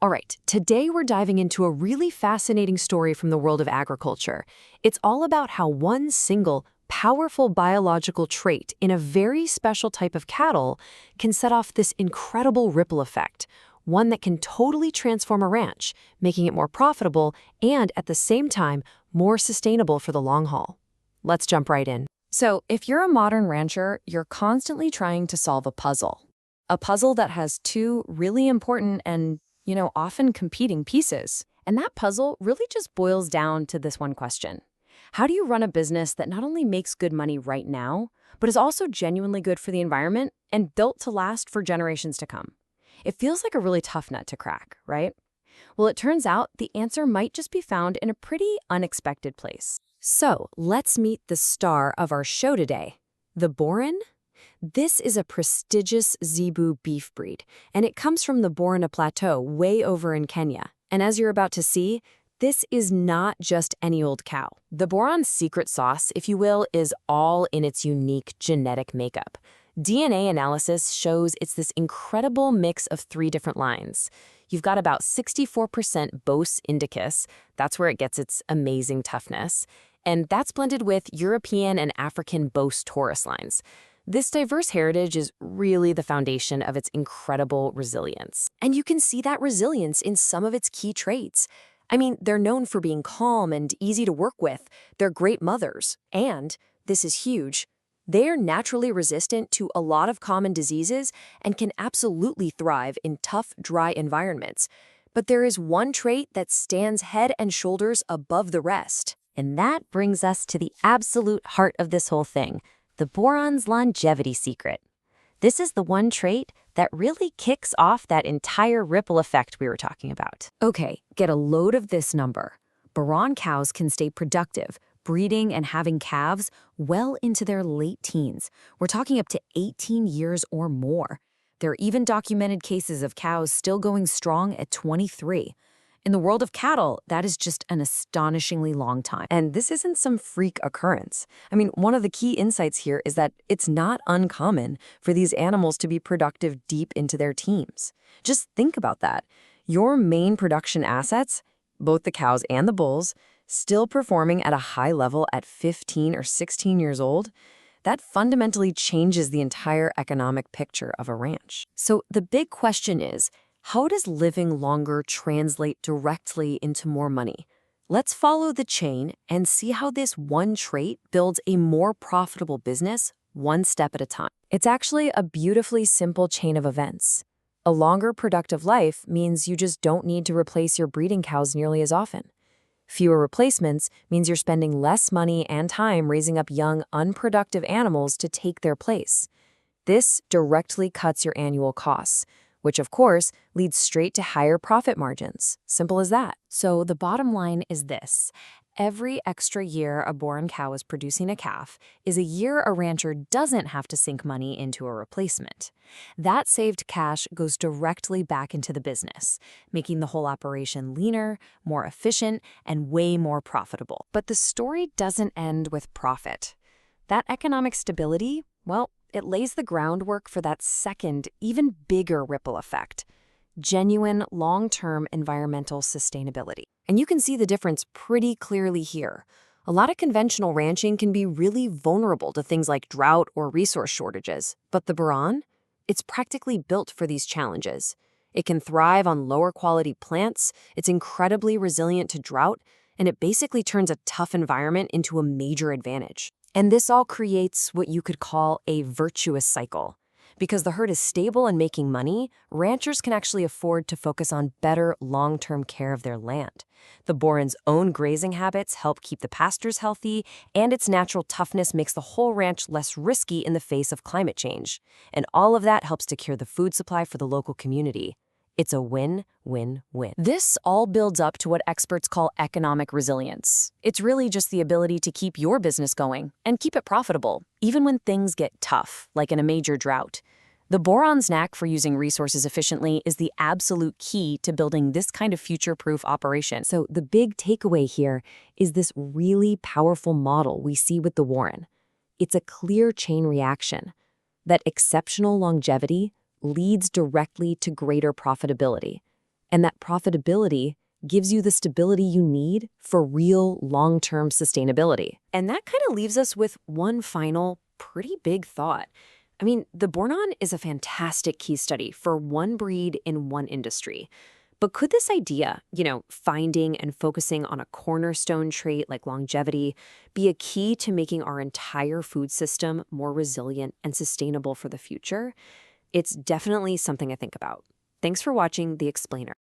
All right, today we're diving into a really fascinating story from the world of agriculture. It's all about how one single, powerful biological trait in a very special type of cattle can set off this incredible ripple effect, one that can totally transform a ranch, making it more profitable and, at the same time, more sustainable for the long haul. Let's jump right in. So, if you're a modern rancher, you're constantly trying to solve a puzzle. A puzzle that has two really important and often competing pieces. And that puzzle really just boils down to this one question. How do you run a business that not only makes good money right now, but is also genuinely good for the environment and built to last for generations to come? It feels like a really tough nut to crack, right? Well, it turns out the answer might just be found in a pretty unexpected place. So, let's meet the star of our show today, the Boran. This is a prestigious Zebu beef breed, and it comes from the Boran Plateau way over in Kenya. And as you're about to see, this is not just any old cow. The Boran's secret sauce, if you will, is all in its unique genetic makeup. DNA analysis shows it's this incredible mix of three different lines. You've got about 64% Bos indicus, that's where it gets its amazing toughness, and that's blended with European and African Bos Taurus lines. This diverse heritage is really the foundation of its incredible resilience. And you can see that resilience in some of its key traits. I mean, they're known for being calm and easy to work with. They're great mothers. And, this is huge, they're naturally resistant to a lot of common diseases and can absolutely thrive in tough, dry environments. But there is one trait that stands head and shoulders above the rest. And that brings us to the absolute heart of this whole thing. The Boran's longevity secret. This is the one trait that really kicks off that entire ripple effect we were talking about. Okay, get a load of this number. Boran cows can stay productive, breeding and having calves well into their late teens. We're talking up to 18 years or more. There are even documented cases of cows still going strong at 23. In the world of cattle, that is just an astonishingly long time. And this isn't some freak occurrence. I mean, one of the key insights here is that it's not uncommon for these animals to be productive deep into their teens. Just think about that. Your main production assets, both the cows and the bulls, still performing at a high level at 15 or 16 years old, that fundamentally changes the entire economic picture of a ranch. So the big question is, how does living longer translate directly into more money? Let's follow the chain and see how this one trait builds a more profitable business one step at a time. It's actually a beautifully simple chain of events. A longer productive life means you just don't need to replace your breeding cows nearly as often. Fewer replacements means you're spending less money and time raising up young, unproductive animals to take their place. This directly cuts your annual costs, which of course leads straight to higher profit margins. Simple as that. So the bottom line is this. Every extra year a Boran cow is producing a calf is a year a rancher doesn't have to sink money into a replacement. That saved cash goes directly back into the business, making the whole operation leaner, more efficient, and way more profitable. But the story doesn't end with profit. That economic stability, well, it lays the groundwork for that second, even bigger ripple effect, genuine long-term environmental sustainability. And you can see the difference pretty clearly here. A lot of conventional ranching can be really vulnerable to things like drought or resource shortages, but the Boran, it's practically built for these challenges. It can thrive on lower quality plants, it's incredibly resilient to drought, and it basically turns a tough environment into a major advantage. And this all creates what you could call a virtuous cycle. Because the herd is stable and making money, ranchers can actually afford to focus on better long-term care of their land. The Boran's own grazing habits help keep the pastures healthy, and its natural toughness makes the whole ranch less risky in the face of climate change. And all of that helps secure the food supply for the local community. It's a win-win-win. This all builds up to what experts call economic resilience. It's really just the ability to keep your business going and keep it profitable, even when things get tough, like in a major drought. The Boran's knack for using resources efficiently is the absolute key to building this kind of future-proof operation. So the big takeaway here is this really powerful model we see with the Boran. It's a clear chain reaction. That exceptional longevity leads directly to greater profitability. and that profitability gives you the stability you need for real long-term sustainability. And that kind of leaves us with one final, pretty big thought. I mean, the Boran is a fantastic case study for one breed in one industry. But could this idea, finding and focusing on a cornerstone trait like longevity, be a key to making our entire food system more resilient and sustainable for the future? It's definitely something I think about. Thanks for watching The Explainer.